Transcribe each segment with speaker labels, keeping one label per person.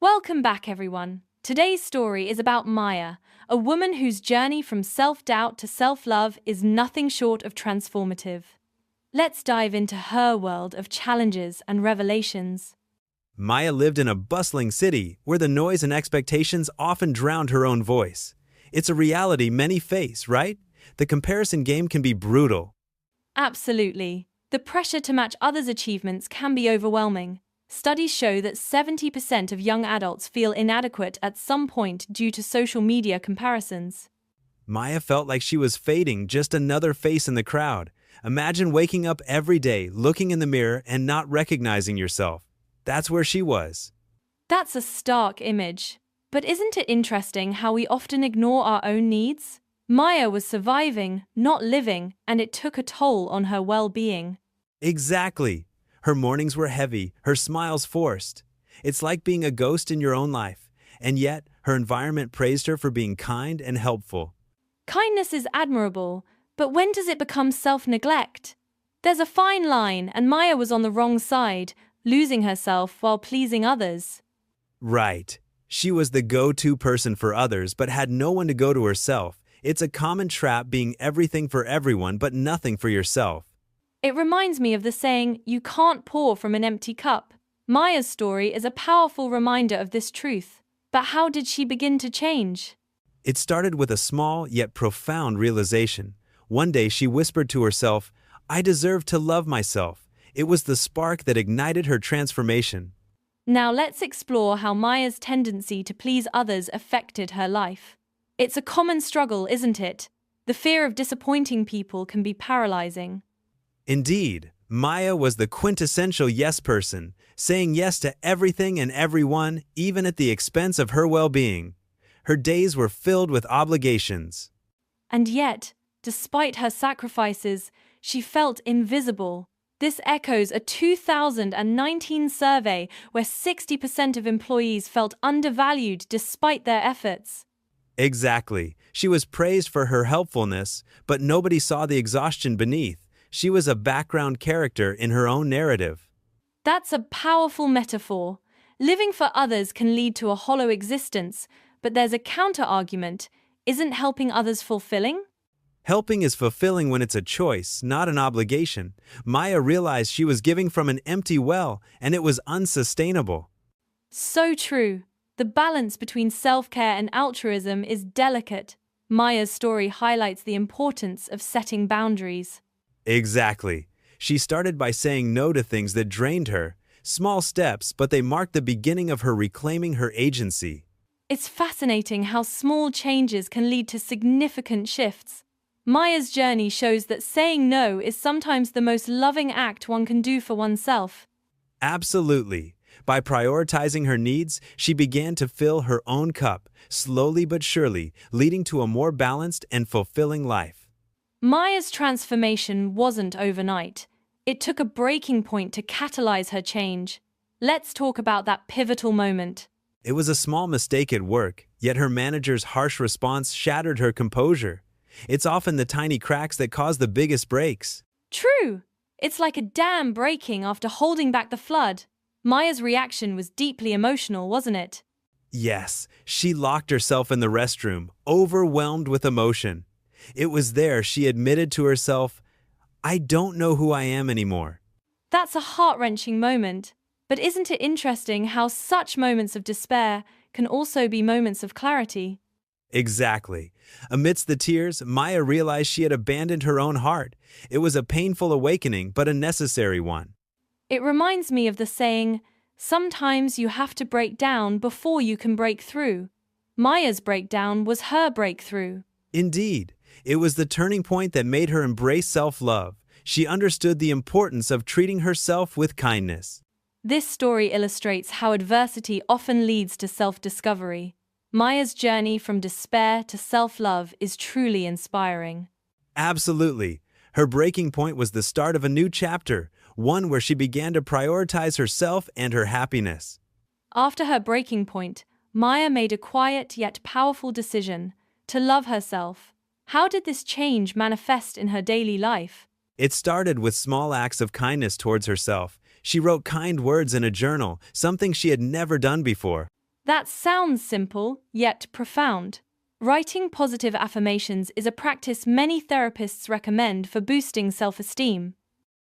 Speaker 1: Welcome back, everyone. Today's story is about Maya, a woman whose journey from self-doubt to self-love is nothing short of transformative. Let's dive into her world of challenges and revelations.
Speaker 2: Maya lived in a bustling city where the noise and expectations often drowned her own voice. It's a reality many face, right? The comparison game can be brutal.
Speaker 1: Absolutely. The pressure to match others' achievements can be overwhelming. Studies show that 70% of young adults feel inadequate at some point due to social media comparisons.
Speaker 2: Maya felt like she was fading, just another face in the crowd. Imagine waking up every day, looking in the mirror and not recognizing yourself. That's where she was.
Speaker 1: That's a stark image. But isn't it interesting how we often ignore our own needs? Maya was surviving, not living, and it took a toll on her well-being.
Speaker 2: Exactly. Her mornings were heavy, her smiles forced. It's like being a ghost in your own life, and yet her environment praised her for being kind and helpful.
Speaker 1: Kindness is admirable, but when does it become self-neglect? There's a fine line, and Maya was on the wrong side, losing herself while pleasing others.
Speaker 2: Right. She was the go-to person for others but had no one to go to herself. It's a common trap being everything for everyone but nothing for yourself.
Speaker 1: It reminds me of the saying, "You can't pour from an empty cup." Maya's story is a powerful reminder of this truth. But how did she begin to change?
Speaker 2: It started with a small yet profound realization. One day she whispered to herself, "I deserve to love myself." It was the spark that ignited her transformation.
Speaker 1: Now let's explore how Maya's tendency to please others affected her life. It's a common struggle, isn't it? The fear of disappointing people can be paralyzing.
Speaker 2: Indeed, Maya was the quintessential yes person, saying yes to everything and everyone, even at the expense of her well-being. Her days were filled with obligations.
Speaker 1: And yet, despite her sacrifices, she felt invisible. This echoes a 2019 survey where 60% of employees felt undervalued despite their efforts.
Speaker 2: Exactly. She was praised for her helpfulness, but nobody saw the exhaustion beneath. She was a background character in her own narrative.
Speaker 1: That's a powerful metaphor. Living for others can lead to a hollow existence, but there's a counter-argument. Isn't helping others fulfilling?
Speaker 2: Helping is fulfilling when it's a choice, not an obligation. Maya realized she was giving from an empty well, and it was unsustainable.
Speaker 1: So true. The balance between self-care and altruism is delicate. Maya's story highlights the importance of setting boundaries.
Speaker 2: Exactly. She started by saying no to things that drained her. Small steps, but they marked the beginning of her reclaiming her agency.
Speaker 1: It's fascinating how small changes can lead to significant shifts. Maya's journey shows that saying no is sometimes the most loving act one can do for oneself.
Speaker 2: Absolutely. By prioritizing her needs, she began to fill her own cup, slowly but surely, leading to a more balanced and fulfilling life.
Speaker 1: Maya's transformation wasn't overnight. It took a breaking point to catalyze her change. Let's talk about that pivotal moment.
Speaker 2: It was a small mistake at work, yet her manager's harsh response shattered her composure. It's often the tiny cracks that cause the biggest breaks.
Speaker 1: True. It's like a dam breaking after holding back the flood. Maya's reaction was deeply emotional, wasn't it?
Speaker 2: Yes, she locked herself in the restroom, overwhelmed with emotion. It was there she admitted to herself, "I don't know who I am anymore."
Speaker 1: That's a heart-wrenching moment. But isn't it interesting how such moments of despair can also be moments of clarity?
Speaker 2: Exactly. Amidst the tears, Maya realized she had abandoned her own heart. It was a painful awakening, but a necessary one.
Speaker 1: It reminds me of the saying, "Sometimes you have to break down before you can break through." Maya's breakdown was her breakthrough.
Speaker 2: Indeed, it was the turning point that made her embrace self-love. She understood the importance of treating herself with kindness.
Speaker 1: This story illustrates how adversity often leads to self-discovery. Maya's journey from despair to self-love is truly inspiring.
Speaker 2: Absolutely. Her breaking point was the start of a new chapter, one where she began to prioritize herself and her happiness.
Speaker 1: After her breaking point, Maya made a quiet yet powerful decision to love herself. How did this change manifest in her daily life?
Speaker 2: It started with small acts of kindness towards herself. She wrote kind words in a journal, something she had never done before.
Speaker 1: That sounds simple, yet profound. Writing positive affirmations is a practice many therapists recommend for boosting self-esteem.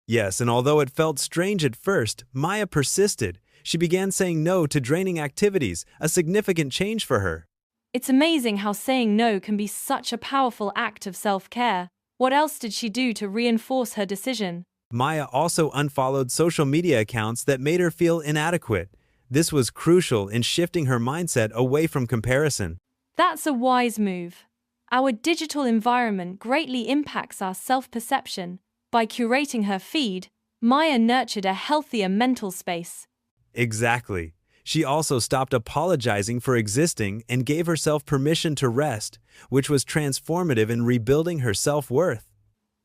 Speaker 2: Yes, and although it felt strange at first, Maya persisted. She began saying no to draining activities, a significant change for her.
Speaker 1: It's amazing how saying no can be such a powerful act of self-care. What else did she do to reinforce her decision?
Speaker 2: Maya also unfollowed social media accounts that made her feel inadequate. This was crucial in shifting her mindset away from comparison.
Speaker 1: That's a wise move. Our digital environment greatly impacts our self-perception. By curating her feed, Maya nurtured a healthier mental space.
Speaker 2: Exactly. She also stopped apologizing for existing and gave herself permission to rest, which was transformative in rebuilding her self-worth.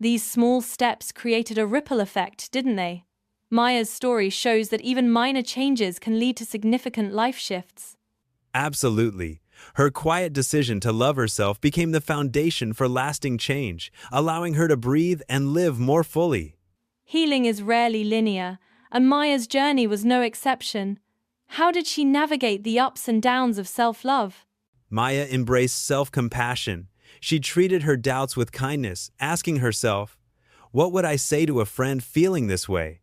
Speaker 1: These small steps created a ripple effect, didn't they? Maya's story shows that even minor changes can lead to significant life shifts.
Speaker 2: Absolutely. Her quiet decision to love herself became the foundation for lasting change, allowing her to breathe and live more fully.
Speaker 1: Healing is rarely linear, and Maya's journey was no exception. How did she navigate the ups and downs of self-love?
Speaker 2: Maya embraced self-compassion. She treated her doubts with kindness, asking herself, "What would I say to a friend feeling this way?"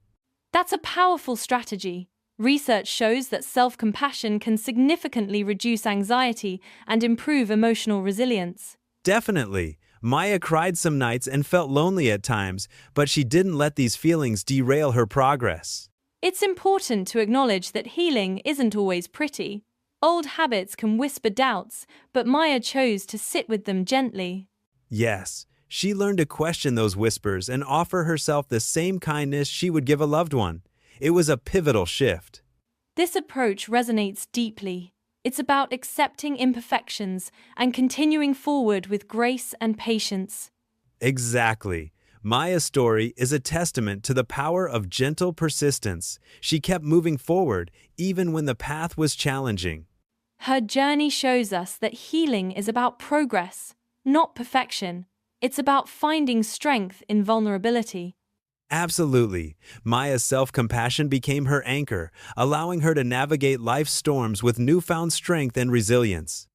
Speaker 1: That's a powerful strategy. Research shows that self-compassion can significantly reduce anxiety and improve emotional resilience.
Speaker 2: Definitely. Maya cried some nights and felt lonely at times, but she didn't let these feelings derail her progress.
Speaker 1: It's important to acknowledge that healing isn't always pretty. Old habits can whisper doubts, but Maya chose to sit with them gently.
Speaker 2: Yes, she learned to question those whispers and offer herself the same kindness she would give a loved one. It was a pivotal shift.
Speaker 1: This approach resonates deeply. It's about accepting imperfections and continuing forward with grace and patience.
Speaker 2: Exactly. Maya's story is a testament to the power of gentle persistence. She kept moving forward, even when the path was challenging.
Speaker 1: Her journey shows us that healing is about progress, not perfection. It's about finding strength in vulnerability.
Speaker 2: Absolutely. Maya's self-compassion became her anchor, allowing her to navigate life's storms with newfound strength and resilience.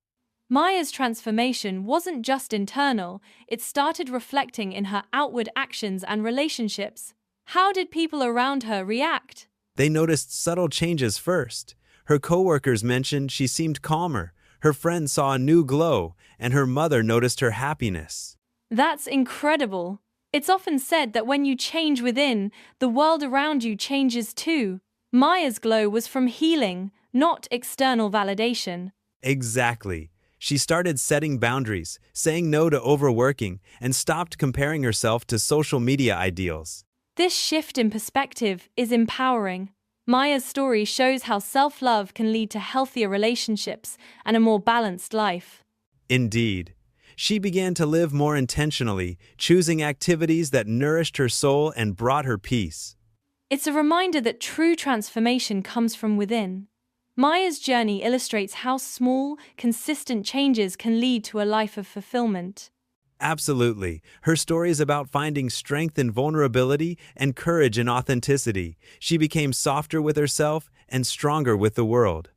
Speaker 1: Maya's transformation wasn't just internal, it started reflecting in her outward actions and relationships. How did people around her react?
Speaker 2: They noticed subtle changes first. Her coworkers mentioned she seemed calmer, her friends saw a new glow, and her mother noticed her happiness.
Speaker 1: That's incredible. It's often said that when you change within, the world around you changes too. Maya's glow was from healing, not external validation.
Speaker 2: Exactly. She started setting boundaries, saying no to overworking, and stopped comparing herself to social media ideals.
Speaker 1: This shift in perspective is empowering. Maya's story shows how self-love can lead to healthier relationships and a more balanced life.
Speaker 2: Indeed. She began to live more intentionally, choosing activities that nourished her soul and brought her peace.
Speaker 1: It's a reminder that true transformation comes from within. Maya's journey illustrates how small, consistent changes can lead to a life of fulfillment.
Speaker 2: Absolutely. Her story is about finding strength in vulnerability and courage in authenticity. She became softer with herself and stronger with the world.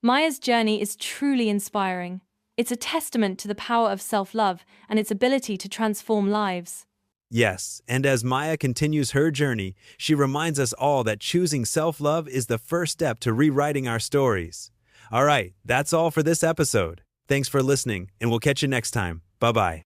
Speaker 1: Maya's journey is truly inspiring. It's a testament to the power of self-love and its ability to transform lives.
Speaker 2: Yes, and as Maya continues her journey, she reminds us all that choosing self-love is the first step to rewriting our stories. All right, that's all for this episode. Thanks for listening, and we'll catch you next time. Bye-bye.